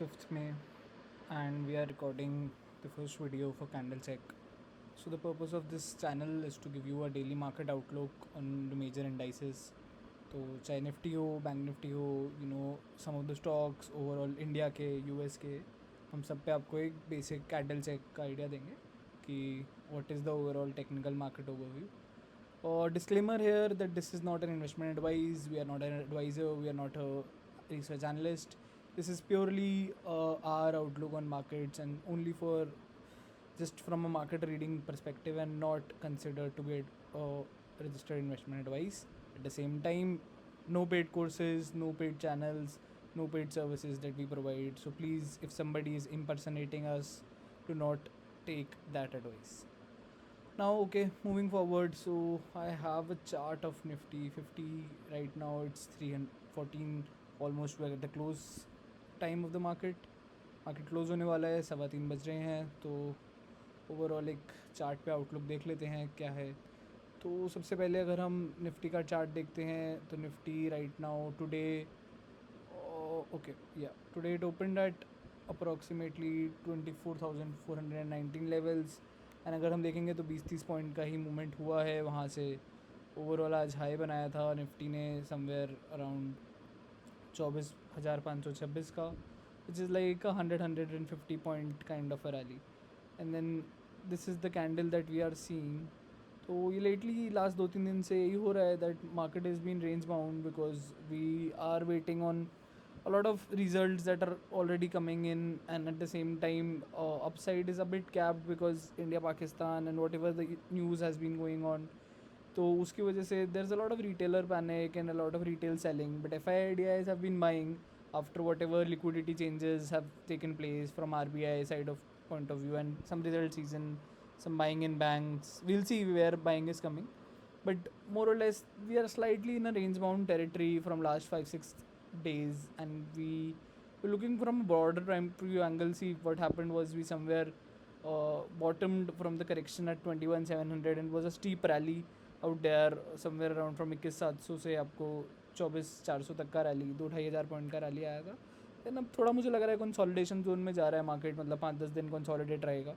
5th May, and we are recording the first video for Candle Check. So the purpose of this channel is to give you a daily market outlook on the major indices. तो चाहे Nifty हो, bank Nifty हो, some of the stocks overall India के, US के, हम सब पे आपको एक बेसिक कैंडल चेक का आइडिया देंगे कि what is the overall technical market overview. Disclaimer here that this is not an investment advice. We are not an advisor. We are not a research analyst. This is purely our outlook on markets and only for just from a market reading perspective and not considered to be a registered investment advice. At the same time, no paid courses, no paid channels, no paid services that we provide. So please, if somebody is impersonating us, do not take that advice. Now, okay, moving forward, so I have a chart of Nifty 50. Right now it's 314, almost we're at the close time of the market. Market close होने वाला है, 3:15 बज रहे हैं. तो overall एक chart पे outlook देख लेते हैं क्या है. तो सबसे पहले अगर हम निफ्टी का चार्ट देखते हैं तो Nifty right now today, okay या today it opened at approximately 24,419 levels. And अगर हम देखेंगे तो 20-30 पॉइंट का ही मूवमेंट हुआ है वहाँ से. ओवरऑल आज हाई बनाया था निफ्टी ने समवेयर अराउंड 24,526 का, which is like 150 point kind of a rally. And then this is the candle that we are seeing. तो ये लेटली लास्ट 2-3 दिन से यही हो रहा है that market is been range bound because we are waiting on a lot of results that are already coming in, and at the same time upside is a bit capped because India Pakistan and whatever the news has been going on. तो उसकी वजह से there's a lot of retailer panic and a lot of retail selling, but FIIs have been buying after whatever liquidity changes have taken place from RBI side of point of view and some result season, some buying in banks. We'll see where buying is coming, but more or less we are slightly in a range bound territory from last 5-6 days, and we were looking from a broader time preview angle. See, what happened was we somewhere bottomed from the correction at 21,700 and was a steep rally out there somewhere around from 21,700 से आपको 24,400 तक का rally, 2-2,500 point का rally आया था. Then अब थोड़ा मुझे लग रहा है कंसोलिडेशन जोन में जा रहा है मार्केट, मतलब 5-10 दिन कंसोलिडेट रहेगा.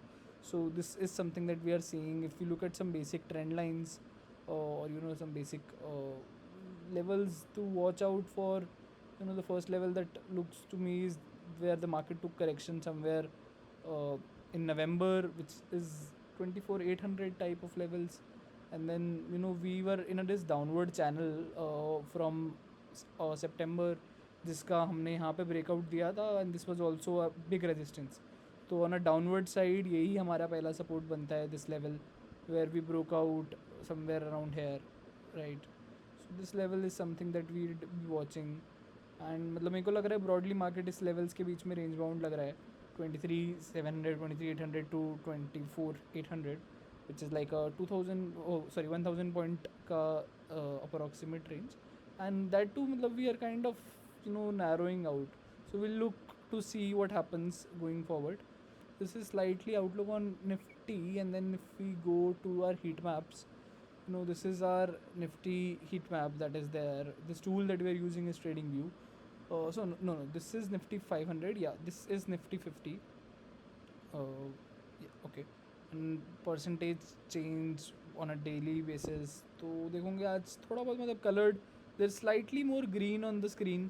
So this is something that we are seeing. If you look at some basic trend lines or some basic levels to watch out for. The first level that looks to me is where the market took correction somewhere in November, which is 24,800 type of levels. And then we were in this downward channel from September, जिसका हमने यहाँ पे breakout दिया था, and this was also a big resistance. तो on a downward side यही हमारा पहला सपोर्ट बनता है, this level where we broke out somewhere around here, right. So this level is something that we be watching. And मतलब मेरे को लग रहा है ब्रॉडली मार्केट इस लेवल्स के बीच में रेंज बाउंड लग रहा है, 23,700, 23,800 to 24,800, which is like a 1,000 point का approximate range. And that too मतलब we are kind of narrowing out. So we'll look to see what happens going forward. This is slightly outlook on Nifty, and then if we go to our heat maps, this is our Nifty heat map that is there. This tool that we are using is TradingView. So no, this is Nifty 500. Yeah, this is Nifty 50. Yeah, okay. And percentage change on a daily basis. तो देखोगे आज थोड़ा बहुत मतलब colored. There's slightly more green on the screen.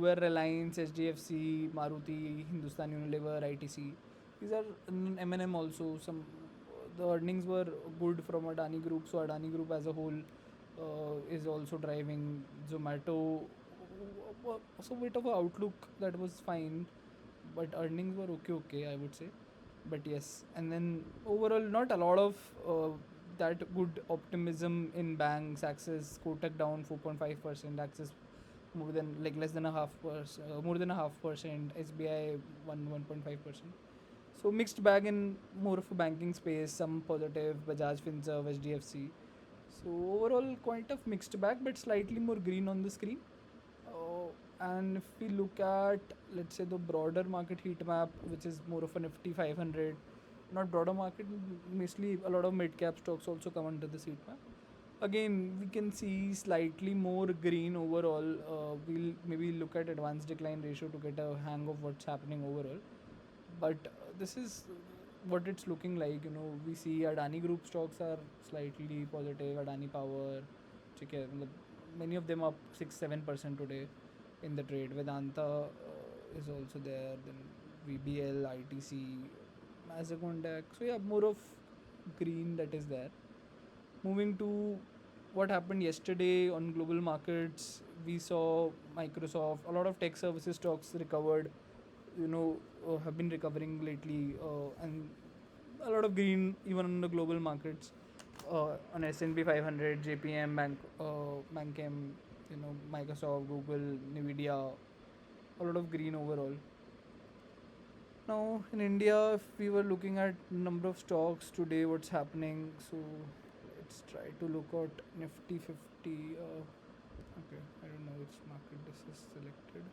Where Reliance, HDFC, Maruti, Hindustan Unilever, ITC. These are M&M also. The earnings were good from Adani Group, so Adani Group as a whole is also driving. Zomato, so bit of a outlook that was fine, but earnings were okay I would say. But yes, and then overall not a lot of that good optimism in banks. Axis Kotak down 4.5%, Axis more than like less than a half percent, more than a half percent, SBI 1.5%. So mixed bag in more of a banking space, some positive, Bajaj Finserv, HDFC. So overall quite a mixed bag, but slightly more green on the screen. And if we look at, let's say, the broader market heat map, which is more of a Nifty 500, not broader market, mostly a lot of mid cap stocks also come under this heat map. again we can see slightly more green overall. We'll maybe look at advanced decline ratio to get a hang of what's happening overall. But this is what it's looking like. We see Adani Group stocks are slightly positive. Adani Power, ठीक है, मतलब many of them up 6-7% today in the trade. Vedanta is also there. Then VBL, ITC, Mazacondac. So yeah, more of green that is there. Moving to what happened yesterday on global markets, we saw Microsoft, a lot of tech services stocks recovered, have been recovering lately, and a lot of green even on the global markets. On S&P 500, JPM, Bankem, Microsoft, Google, Nvidia, a lot of green overall. Now in India, if we were looking at number of stocks today, what's happening? So let's try to look at Nifty 50. Okay, I don't know which market this is selected.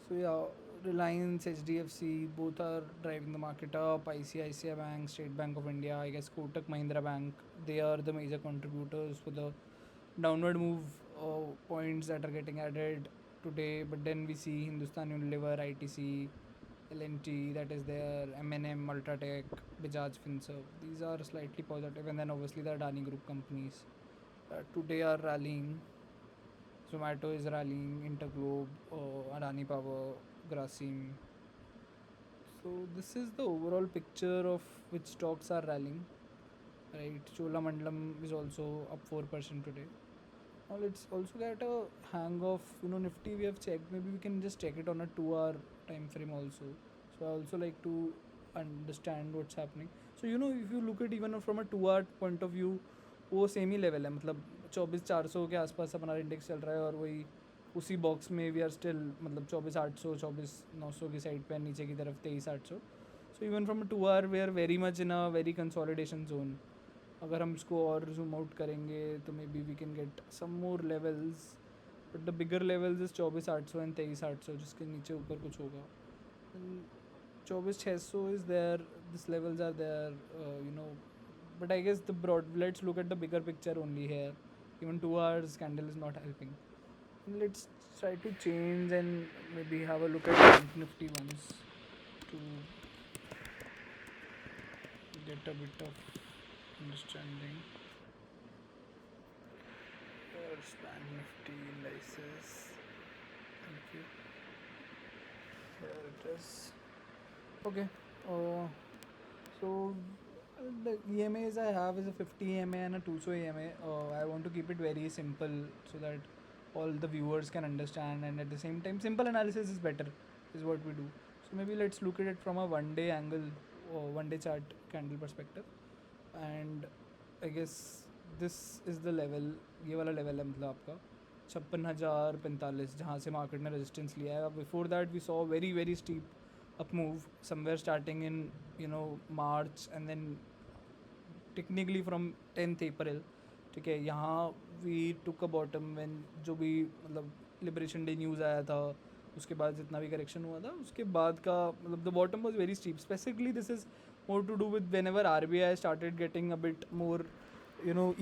So yeah, Reliance, HDFC, both are driving the market up. ICICI Bank, State Bank of India, I guess Kotak Mahindra Bank, they are the major contributors for the downward move points that are getting added today. But then we see Hindustan Unilever, ITC, L&T that is there, M&M, Ultratech, Bajaj Finserv. These are slightly positive, and then obviously the Adani Group companies today are rallying. Zomato is rallying, Interglobe, Adani Power, Grasim. So this is the overall picture of which stocks are rallying. Right, Cholamandalam is also up 4% today. Now let's also get a hang of Nifty. We have checked. Maybe we can just check it on a 2-hour time frame also. So I also like to understand what's happening. So if you look at even from a 2-hour point of view, वो same ही level है, मतलब 24,400 के आसपास हमारा index चल रहा है, और वही उसी बॉक्स में वी आर स्टिल, मतलब 24,800, 24,900 की साइड पे, नीचे की तरफ 23,800. So even from 2 hour we are very much in a very consolidation zone. अगर हम इसको और जूम आउट करेंगे तो maybe we can get some more levels, but the bigger levels is 24,800 and 23,800, जिसके नीचे ऊपर कुछ होगा. 24,600 is there, these levels are there, but I guess the broad, let's look at the bigger picture only here. Even 2 hours candle is not helping. Let's try to change and maybe have a look at Bank Nifty once to get a bit of understanding. Here's Bank Nifty indices. Thank you. Here it is. Okay. So the EMAs I have is a 50 EMA and a 200 EMA. I want to keep it very simple so that all the viewers can understand, and at the same time simple analysis is better, is what we do. So maybe let's look at it from a 1 day angle or 1 day chart candle perspective. And I guess this is the level, ये वाला level है मतलब आपका 56,045 जहाँ से market ने resistance लिया है. Before that we saw very very steep up move somewhere starting in March, and then technically from 10th April. ठीक है, यहाँ we took a bottom when जो भी मतलब लिबरेशन डे न्यूज़ आया था, उसके बाद जितना भी करेक्शन हुआ था उसके बाद का मतलब the bottom was very steep. Specifically this is more to do with whenever RBI started getting a bit more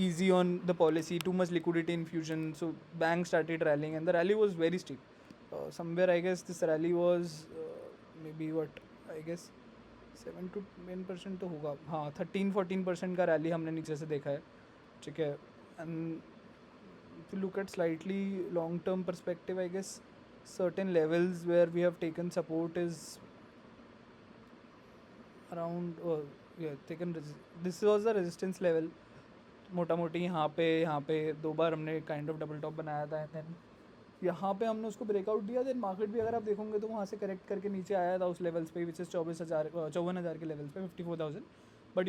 easy on the policy, too much liquidity infusion, so banks started rallying and the rally was very steep. Somewhere I guess this rally was maybe what I guess 7-10% तो होगा, हाँ 13-14% का rally हमने नीचे से देखा है. ठीक है, and if you look at slightly long term perspective, I guess certain levels where we have taken support is around this was the resistance level मोटा मोटी यहाँ पे 2 बार हमने काइंड ऑफ डबल टॉप बनाया था, एंड देन यहाँ पे हमने उसको ब्रेकआउट दिया. देन मार्केट भी अगर आप देखोगे तो वहाँ से करेक्ट करके नीचे आया था उस लेवल्स पे, विच इज़ 54,000 के लेवल्स पे, 54,000. But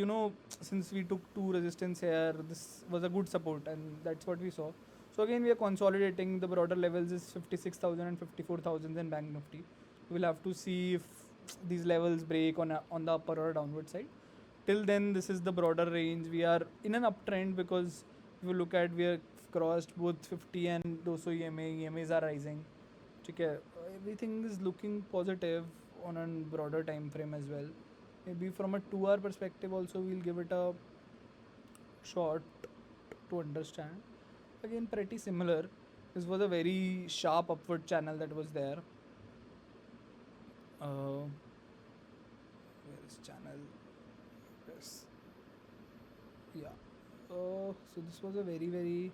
since we took 2 resistance here, this was a good support and that's what we saw. So again we are consolidating. The broader levels is 56,000 and 54,000 in Bank Nifty. We'll have to see if these levels break on the upper or downward side. Till then this is the broader range. We are in an uptrend because if you look at, we are crossed both 50 and 200 EMAs are rising. ठीक है, everything is looking positive on a broader time frame as well. Maybe from a 2 hour perspective also we'll give it a shot to understand. Again, pretty similar. This was a very sharp upward channel that was there. Where is channel? Yes. Yeah. So this was a very,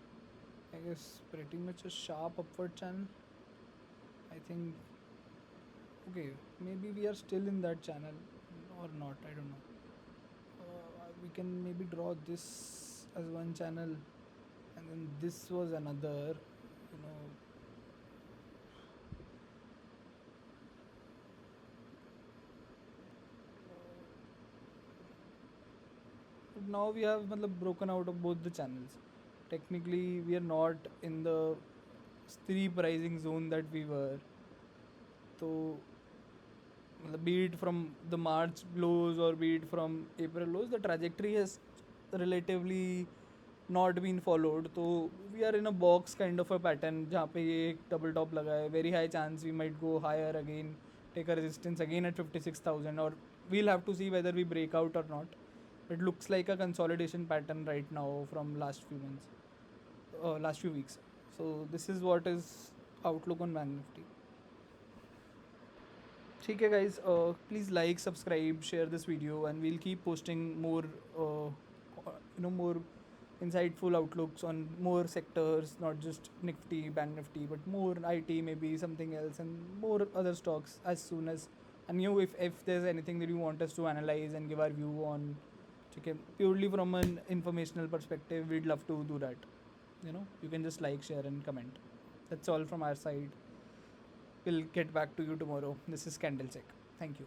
I guess, pretty much a sharp upward channel. I think. Okay, maybe we are still in that channel or not. I don't know. We can maybe draw this as one channel, and then this was another. You know, but now we have broken out of both the channels. Technically, we are not in the steep pricing zone that we were. So, be it from the March lows or be it from April lows, the trajectory has relatively not been followed. So we are in a box kind of a pattern जहाँ पे ये एक double top लगा है. Very high chance we might go higher again, take a resistance again at 56,000, or we'll have to see whether we break out or not. It looks like a consolidation pattern right now from last few months, last few weeks. So this is what is outlook on Bank Nifty. ठीक है guys, please like, subscribe, share this video, and we'll keep posting more more insightful outlooks on more sectors, not just Nifty, Bank Nifty, but more IT, maybe something else, and more other stocks as soon as. And if there's anything that you want us to analyze and give our view on, okay, purely from an informational perspective, we'd love to do that. You can just like, share, and comment. That's all from our side. We'll get back to you tomorrow. This is Candlestick. Thank you.